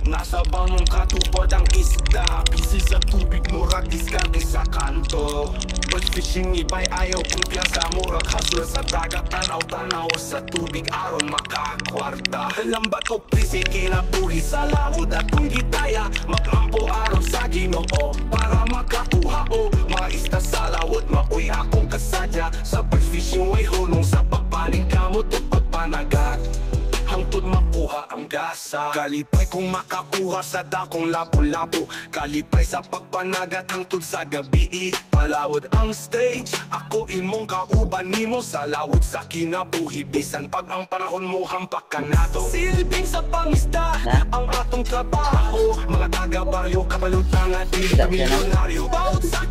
Nasa bangong katupad ang isda, busy sa tubig, murag diskarte sa kanto. But fishing iba'y ayaw kumpiyansa, murag hustler sa dagat, tanaw-tanaw sa tubig, aron makakwarta. Lambat o prisi, kinabuhi sa laod at kung gitaya, magampo aron sa Ginoo para makakuha o mga isda sa lawod. Mauy akong kasadya sa pag-fishing, way hulong sa pagpaning kamot o pagpanagat, hangtod makuha ang gasa. Kalipay kung makakuha sa dakong lapu-lapu, kalipay sa pagpanagat hangtod sa gabi. Palawod ang stage, ako imong kauban nimo sa lawod sa kinabuhi. Bisan pag ang panahon mo hampak ka nato, silbing sa pangisda ang atong trabaho. Mga taga-baryo, kabalutang at di milyonaryo, bawat sa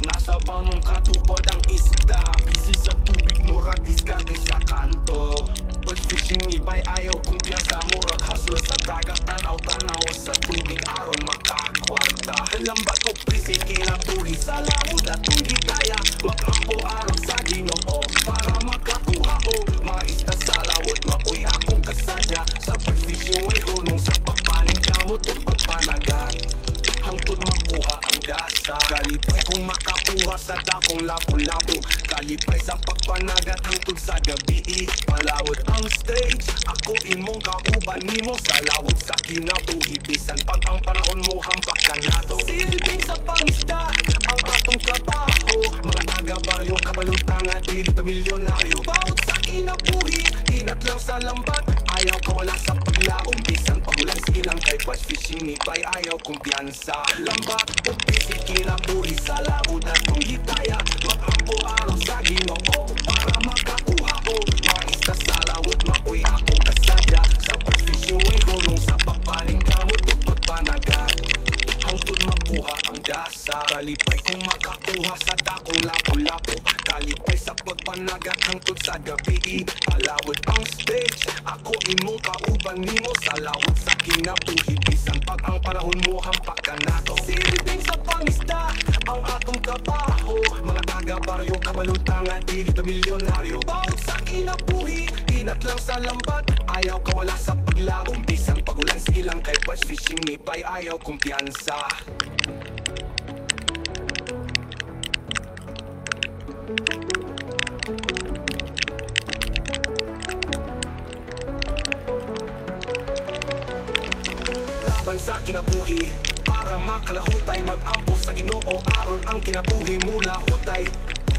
nasa bangong katupad ang isda, busy sa tubig, murag diskarte sa kanto. But fishing iba'y ayaw kumpiyansa, murag hustler sa dagat, tanaw-tanaw sa tubig, aron makakwarta. Lambat o prisi, kinabuhi sa laod at kung gitaya, magampo aron sa Ginoo para makakuha o mga isda sa lawod. Mauy akong kasadya sa pag-fishing, way hulong sa pagpaning kamot o pagpanagat, hangtod makuha ang gasa. Kalipay kung makakuha sa dakong lapu-lapu, kalipay sa pagpanagat hangtod sa gabi. Palawod ang stage, ako imong kauban nimo sa lawod sa kinabuhi. Bisan pag ang panahon mo hampak ka nato, silbing sa pangisda ang atong trabaho. Mga taga-baryo, kabalutang at di milyonaryo, bawat sa kinabuhi, inat lang sa lambat, ayaw kawala sa paglaom. Bisan pagulang silang kay pas fishing iba'y ayaw kumpiyansa. Lambat o busy, kinabuhi sa lawod at kung hitaya, magampo aron sa Ginoo para makakuha o mga isda sa lawod. Mauy akong kasadya sa pag-fishing, way hulong sa pagpaling kamot o pagpanagat, hangtod makuha ang gasa. Kalipay kung makakuha sa dakong lapu-lapu, kalipay sa pagpanagat hangtod sa gabi. Palawod ang stage, ako imong kauban nimo sa lawod sa kinabuhi. Bisan pag ang panahon mo hampak ka nato, silbing sa pangisda ang atong trabaho. Mga taga-baryo, kabalutang at di milyonaryo, bawat sa kinabuhi, inat lang sa lambat, ayaw kawala sa paglaom. Bisan pagulan silang kay pas fishing iba'y ayaw kumpiyansa. Laban sa kinabuhi, para makalahutay, mag-ampo sa Ginoo aron ang kinabuhi mula hutay.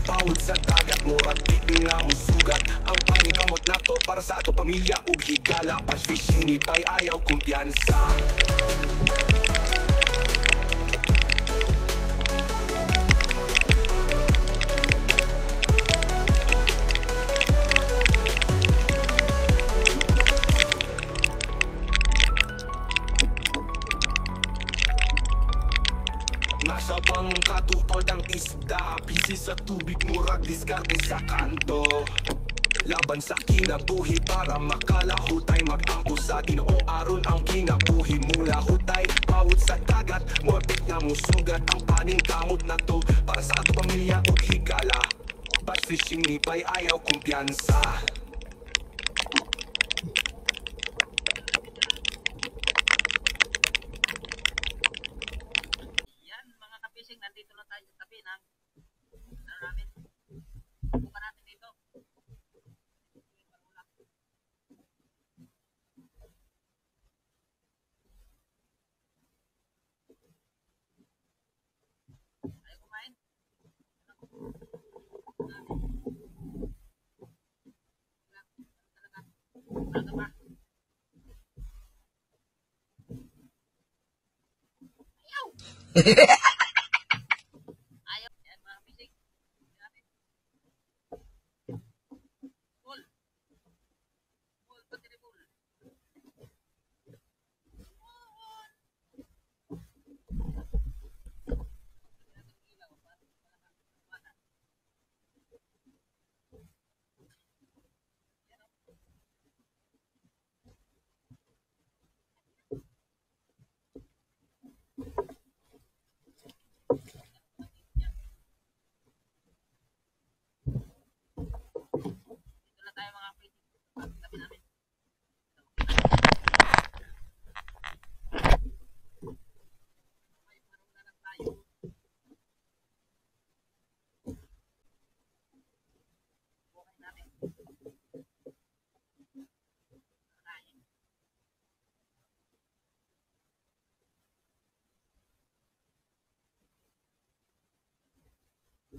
Bawod sa dagat, murag di nga musugat ang paningkamot nato para sa ato pamilya ug higala. Pas fishing iba'y ayaw kumpiyansa. Nasa bangong katupad ang isda, busy sa tubig, murag diskarte sa kanto. Laban sa kinabuhi para makalahutay, mag-ampo sa Ginoo aron ang kinabuhi mula hutay. Bawod sa dagat, morbid nga musugat ang paningkamot na to para sa ato pamilya ug higala. But fishing iba'y ayaw kumpiyansa. Yan mga kapising, nandito na tayo sa tabi ng ano namin. Buka natin dito. Ayaw kumain. Talaga ba? Ayaw. Yan mga kapising. Full. Full, battery full.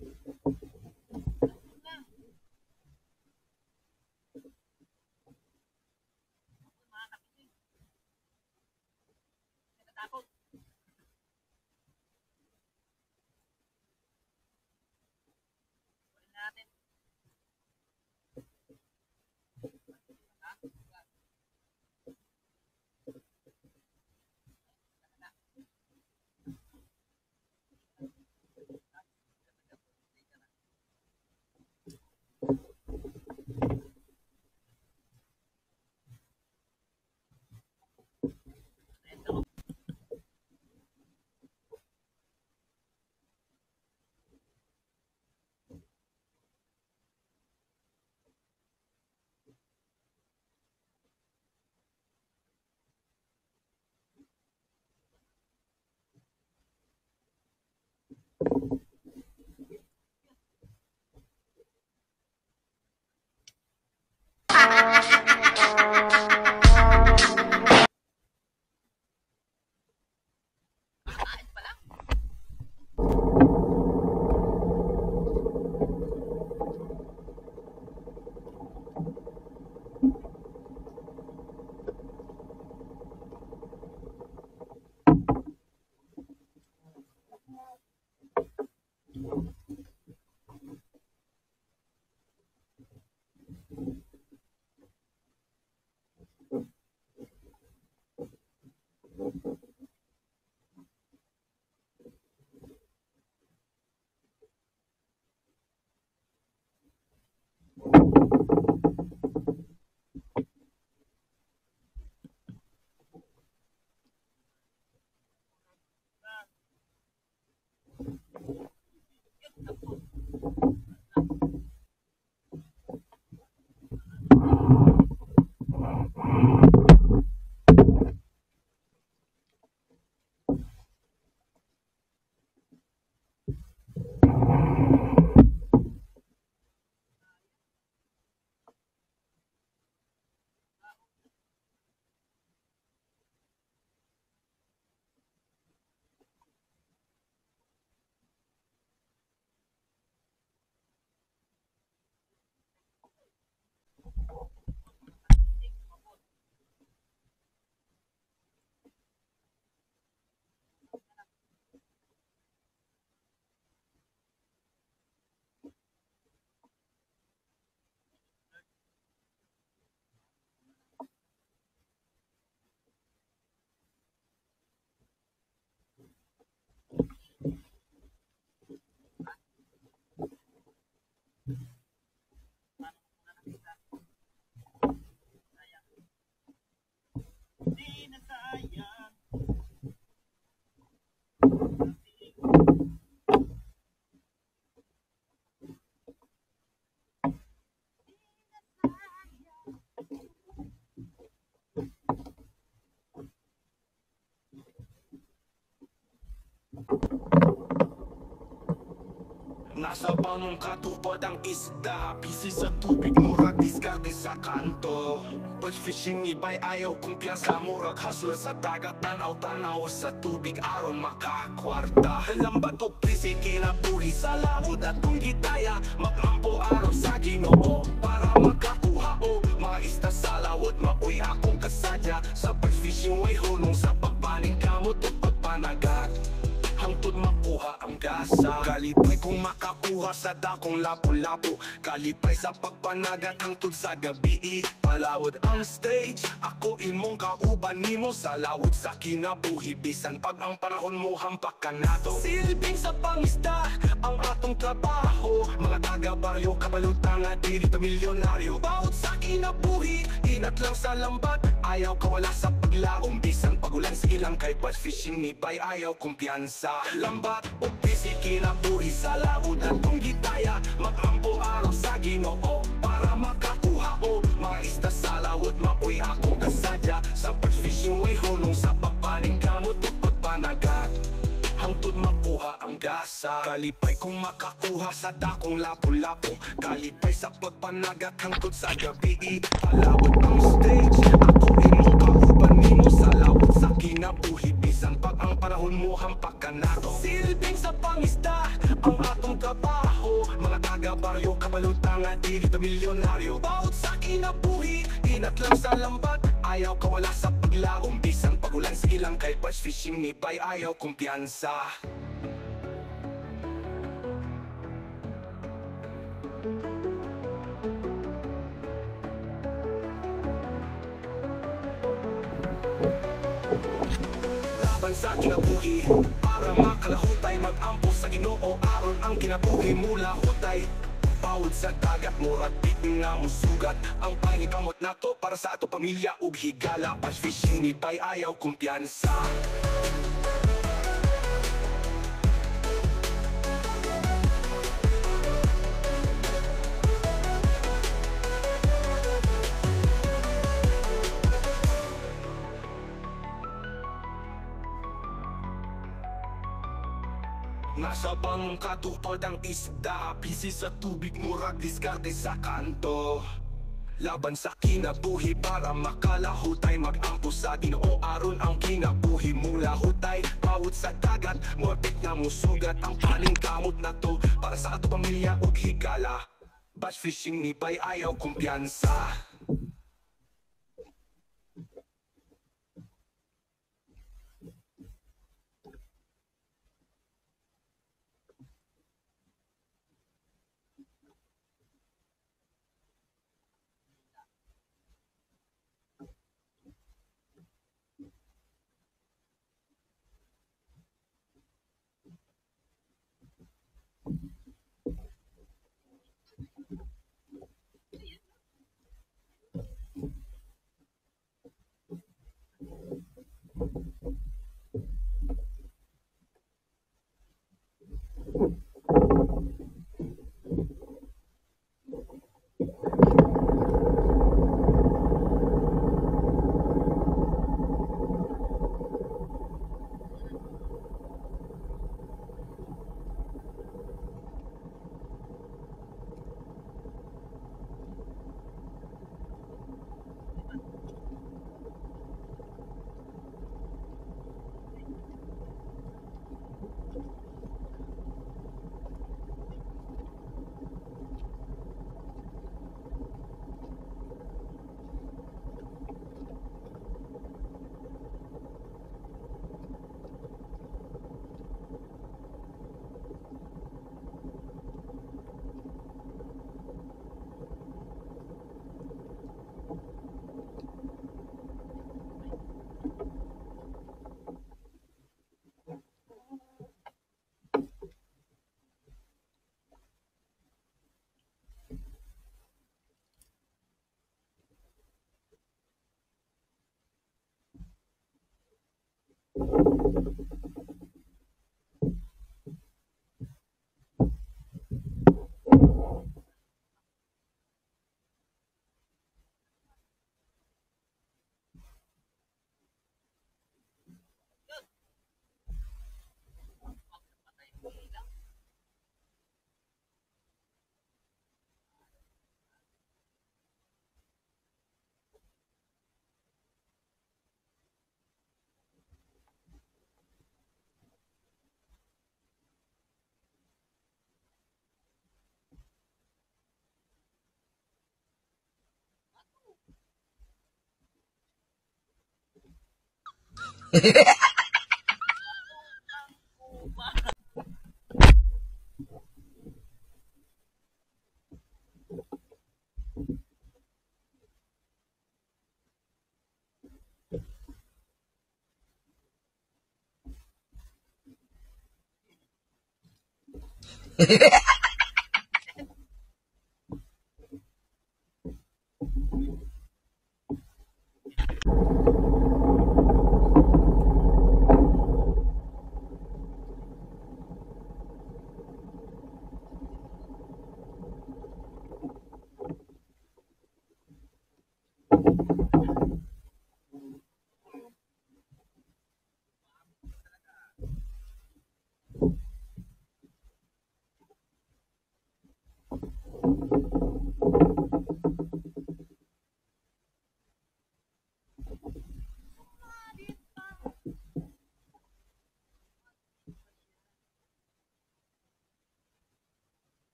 Mga kapising. Nakatakot. Kunin natin. Kain pa lang. Nasa banong katupad ang isda, busy sa tubig, murag diskarte sa kanto. But fishing iba'y ayaw kumpiyansa, murag hustler sa dagat, tanaw-tanaw sa tubig, aron makakwarta. Lambat o prisi, kinabuhi sa lawod at kung gitaya, maglampo araw sa Ginoo para makakuha o mga isda sa lawod. Mapuy akong kasadya sa pag-fishing, way hunong sa pagbaling kamot o pagpanagat. Hangtod makuha ang gasa, kalipay kung makakuha sa dakong lapu-lapu, kalipay sa pagpanagat hangtod sa gabi. Palawod ang stage, ako imong kauban nimo sa lawod sa kinabuhi, bisan pag ang panahon mo hampak ka nato. Silbing sa pangisda ang atong trabaho, mga taga-baryo kabalutan nga diri pa milyonaryo. Bawat sa kinabuhi, inat lang sa lambat, ayaw kawala sa paglaom, bisan pagulan sa ilang kay bad fishing ni bay ayaw kumpiyansa. Lambat o busy, kinabuhi sa lawod at kung gitaya, maglampo araw sa Ginoo para makakuha o mga isda sa lawod. Mapuy akong kasadya sa pag-fishing, way hunong sa pagpaling kamot o pagpanagat, hangtod makuha ang gasa. Kalipay kung makakuha sa dakong lapu-lapu, kalipay sa pagpanagat hangtod sa gabi. Palawod ang stage, ako imong kauban nimo sa lawod sa kinabuhi, bisan pag ang panahon mo hampak ka na to. Silbing sa pangisda ang atong trabaho, mga taga-baryo, kabalutangan, di dito milyonaryo. Bawat sa kinabuhi, inat lang sa lambat, ayaw kawala sa paglaom, bisan pagulan sa ilang kay batch fishing ni bay, ayaw kumpiyansa. Laban sa kinabuhi, para makalahutay, mag-ampo sa Ginoo aron ang kinabuhi mula hutay. Bawod sa dagat, murag bitin nga musugat, ang pangikamot nato para sa ato pamilya ug higala. Batch fishing ni bay, ayaw kumpiyansa. Nasa pangkatupad ang isda, pisi sa tubig, murag diskarte sa kanto. Laban sa kinabuhi para makalahutay, mag-ampo sa Ginoo aron ang kinabuhi mula hutay. Bawod sa dagat, muapit nga musugat, ang paningkamot na to para sa ato pamilya ug higala. Batch fishing ni bay, ayaw kumpiyansa.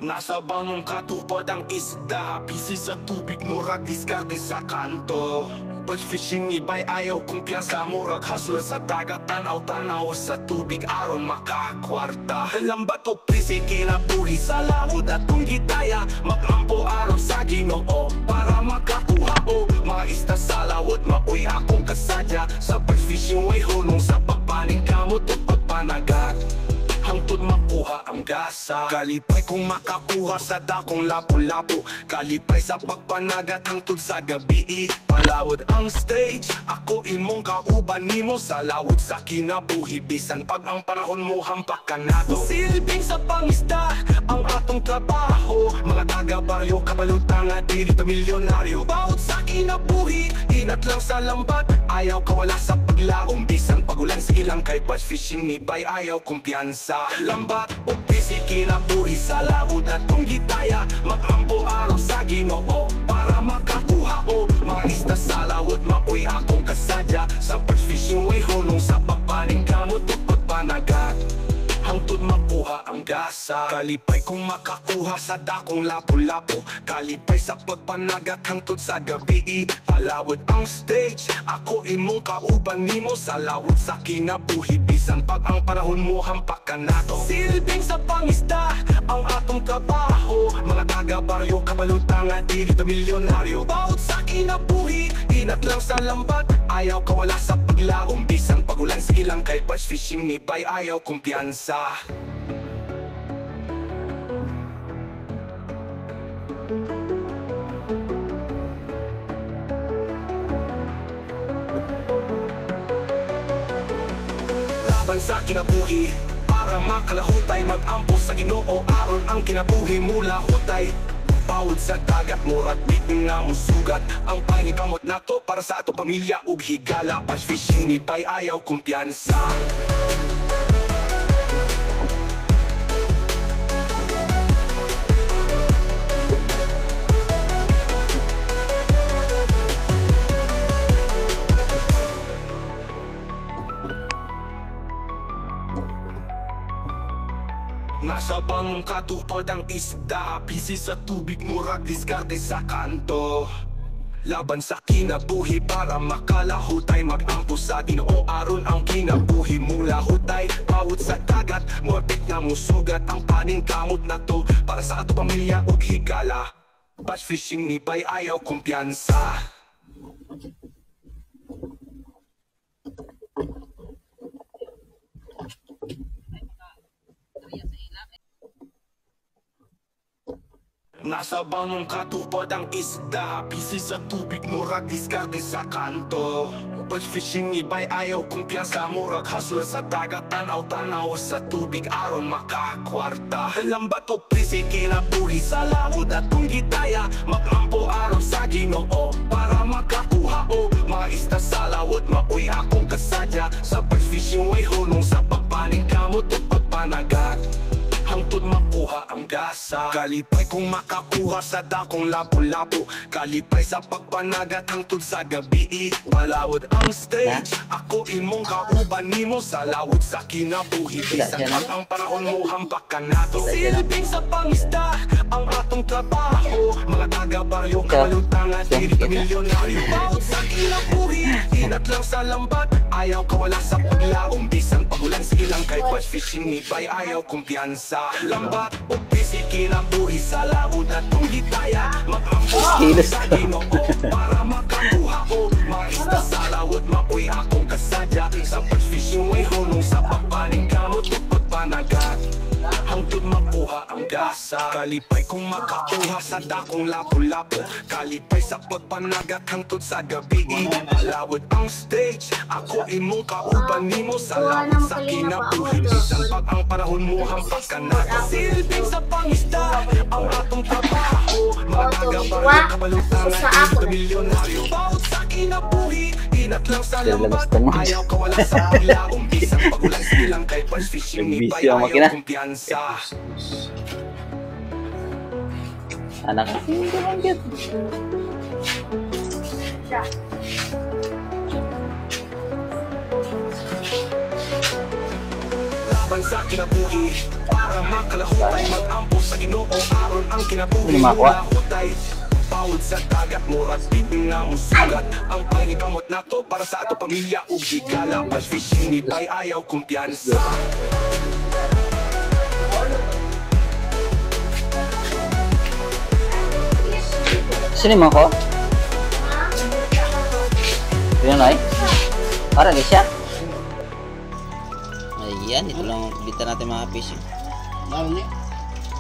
Nasa bangong katupad ang isda, busy sa tubig, murag diskarte sa kanto. But fishing iba'y ayaw kumpiyansa, murag hustle sa dagat, tanaw-tanaw sa tubig, aron makakwarta. Lambat o prisi, kinabuhi sa laod at kung gitaya, maglampo aron sa Ginoo para makakuha o mga isda sa lawod. Mauy akong kasadya sa pag-fishing, way hunong sa pagpaning kamot o pagpanagat, hangtod makuha ang gasa. Kalipay kung makakuha sa dakong lapu-lapu, kalipay sa pagpanagat hangtod sa gabi. Palawod ang stage, ako imong kauban nimo sa lawod sa kinabuhi, bisan pag ang panahon mo hampak ka nato. Silbing sa pangisda ang atong trabaho, mga taga-baryo, kabalutang at dili milyonaryo. Bawat sa kinabuhi, inat lang sa lambat, ayaw kawala sa paglaong, bisan pagulan sige lang kay bass fishing ni bay, ayaw kumpiyansa. Lambat o busy, kinabuhi sa lawod at kung gitaya, maglampo araw sa Ginoo para makakuha o mga isda sa lawod. Mauy akong kasadya sa pag-fishing, way hunong sa pagpaning kamot o pagpanagat, hangtod makuha ang gasa. Kalipay kung makakuha sa dakong lapu-lapu, kalipay sa pagpanagat hangtod sa gabi. Palawod ang stage, ako imong kauban nimo sa lawod sa kinabuhi, bisan pag ang panahon mo hampak ka nato. Silbing sa pangisda ang atong trabaho, mga taga-baryo, kabalutang at dili milyonaryo. Bawat sa kinabuhi, inat lang sa lambat, ayaw kawala sa paglaong, bisan pagulan sige lang kay bass fishing ni bay, ayaw kumpiyansa. Laban sa kinabuhi para makalahutay, mag-ampo sa Ginoo aron ang kinabuhi mula hutay. Bawod sa dagat, murag bitin nga musugat, ang panikamot nato para sa ato pamilya ug higala. Bass fishing ni bay, ayaw kumpiyansa. Nasa bangong katupad ang isda, busy sa tubig, murag diskarte sa kanto. Laban sa kinabuhi para makalahutay, mag-ampo sa Ginoo aron ang kinabuhi mula hutay. Bawod sa dagat, morbit nga musugat, ang paning kamot na to para sa ato pamilya ug higala. Bass fishing ni bay, ayaw kumpiyansa. Nasa bangong katupad ang isda, busy sa tubig, murag diskarte sa kanto. Bass fishing ni bay, ayaw kumpiyansa, murag hustle sa dagat, tanaw-tanaw sa tubig aron makakwarta. Lambat o prisi, kinabuhi sa lawod at kung gitaya, maglampo araw sa Ginoo para makakuha o mga isda sa lawod. Mauy akong kasadya sa bass fishing, way hunong sa pagpaning kamot o pagpanagat, hangtod makuha ang gasa. Kalipay kung makakuha sa dakong lapu-lapu, kalipay sa pagpanagat hangtod sa gabi. Palawod ang stage, ako imong kauban nimo sa lawod sa kinabuhi, bisan pag ang panahon mo hampak ka nato. Silbing sa pangisda ang atong trabaho, mga taga-baryo, kabalutang at dili milyonaryo. Bawat sa kinabuhi, inat lang sa lambat, ayaw kawala sa paglaong, bisan pagulan sige lang kay bass fishing ni bay, ayaw kumpiyansa. Lambat o busy, kinabuhi sa lawod at kung gitaya, mag-ampo sa Ginoo para makakuha o mga isda sa lawod. Mauy akong kasadya sa bass fishing, way hunong sa pagpaning kamot o pagpanagat, hangtod makuha ang gasa. Kalipay kung makakuha sa dakong lapu-lapu, kalipay sa pagpanagat hangtod sa gabi. Palawod ang stage, ako imong kauban nimo sa lawod sa kinabuhi, bisan pag ang panahon mo hampak ka nato. Silbing sa pangisda ang atong trabaho, mga taga-baryo, kabalutang at dili milyonaryo. Bawat sa kinabuhi, inat lang sa lambat, ayaw kawala sa paglaong, bisan pagulan silang kay bass fishing ni bay, ayaw kumpiyansa. Anak kasi hindi man good. Laban sa kinabuhi para makalahutay mag-ampo sa Ginoo aron ang kinabuhi Hindi makuha. hutay bawod sa dagat murat bibing nga musugat ang pangikamot nato para sa ato pamilya ug higala mas fishing ni bay ayaw kumpiyansa. Sino mo ko? Yun ay? Para di siya. Ayan, ito lang ang bita natin mga fishing.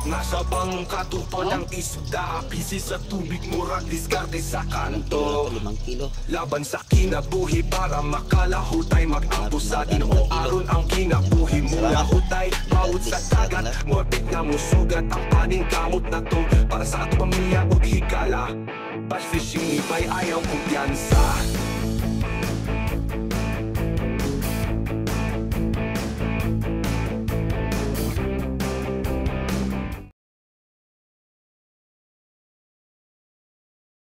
Nasa pangkatupan ng isda pisi sa tubig murag diskarte sa kanto 5 kilo. laban sa kinabuhi para makalahutay mag-ampo sa Ginoo aron ang kinabuhi mula hutay bawod sa dagat morbid nga musugat ang aning kamot na to para sa ato pamilya ug higala bass fishing ni bay ayaw kumpiyansa